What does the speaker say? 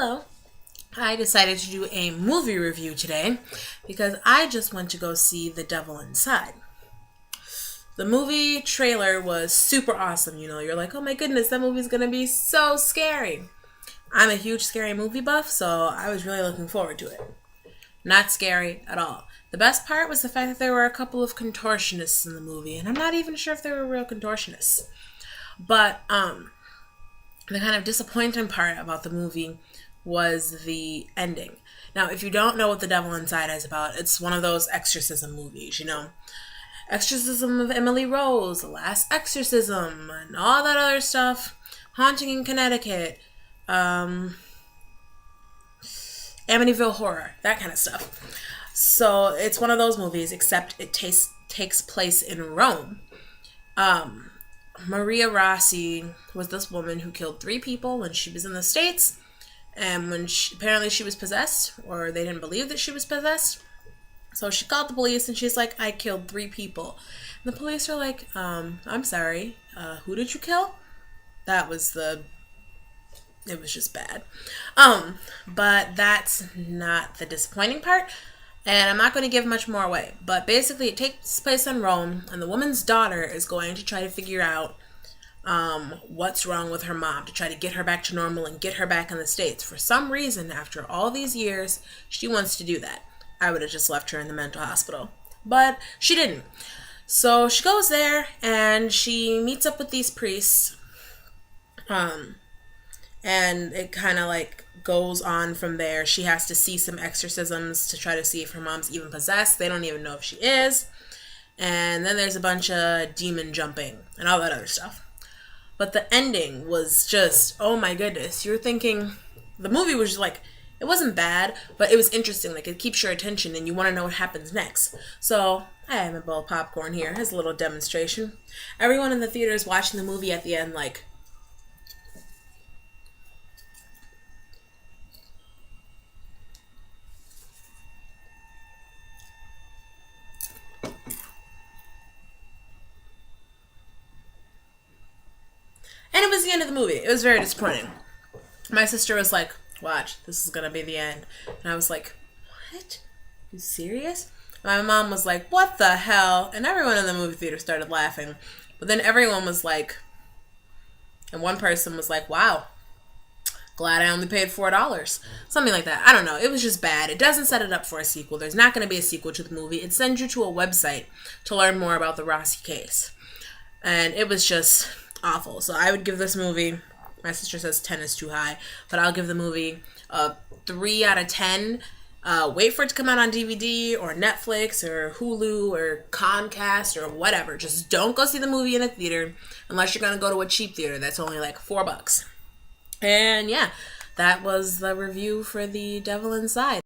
Hello. I decided to do a movie review today because I just went to go see The Devil Inside. The movie trailer was super awesome. You're like, oh my goodness, that movie's gonna be so scary. I'm a huge scary movie buff, so I was really looking forward to it. Not scary at all. The best part was the fact that there were a couple of contortionists in the movie, and I'm not even sure if they were real contortionists. But the kind of disappointing part about the movie was the ending. Now, if you don't know what The Devil Inside is about, it's one of those exorcism movies, Exorcism of Emily Rose, The Last Exorcism, and all that other stuff. Haunting in Connecticut, Amityville Horror, that kind of stuff. So it's one of those movies, except it takes place in Rome. Maria Rossi was this woman who killed 3 people when she was in the States, and when apparently she was possessed, or they didn't believe that she was possessed. So she called the police and she's like, I killed 3 people. And the police are like, I'm sorry, who did you kill? It was just bad. But that's not the disappointing part. And I'm not going to give much more away. But basically it takes place in Rome, and the woman's daughter is going to try to figure out what's wrong with her mom, to try to get her back to normal and get her back in the States. For some reason, after all these years, she wants to do that. I would have just left her in the mental hospital. But she didn't. So she goes there and she meets up with these priests. And it kind of like goes on from there. She has to see some exorcisms to try to see if her mom's even possessed. They don't even know if she is. And then there's a bunch of demon jumping and all that other stuff. But the ending was just, oh my goodness. You're thinking, the movie was just like, it wasn't bad, but it was interesting. Like, it keeps your attention and you want to know what happens next. So, I have a bowl of popcorn here. Here's a little demonstration. Everyone in the theater is watching the movie at the end like, and it was the end of the movie. It was very disappointing. My sister was like, watch, this is gonna be the end. And I was like, what? You serious? My mom was like, what the hell? And everyone in the movie theater started laughing. But then everyone was like, and one person was like, wow, glad I only paid $4. Something like that. I don't know. It was just bad. It doesn't set it up for a sequel. There's not going to be a sequel to the movie. It sends you to a website to learn more about the Rossi case. And it was just awful. So I would give this movie, my sister says 10 is too high, but I'll give the movie a 3 out of 10. Wait for it to come out on DVD or Netflix or Hulu or Comcast or whatever. Just don't go see the movie in the theater unless you're going to go to a cheap theater that's only like $4. And yeah, that was the review for The Devil Inside.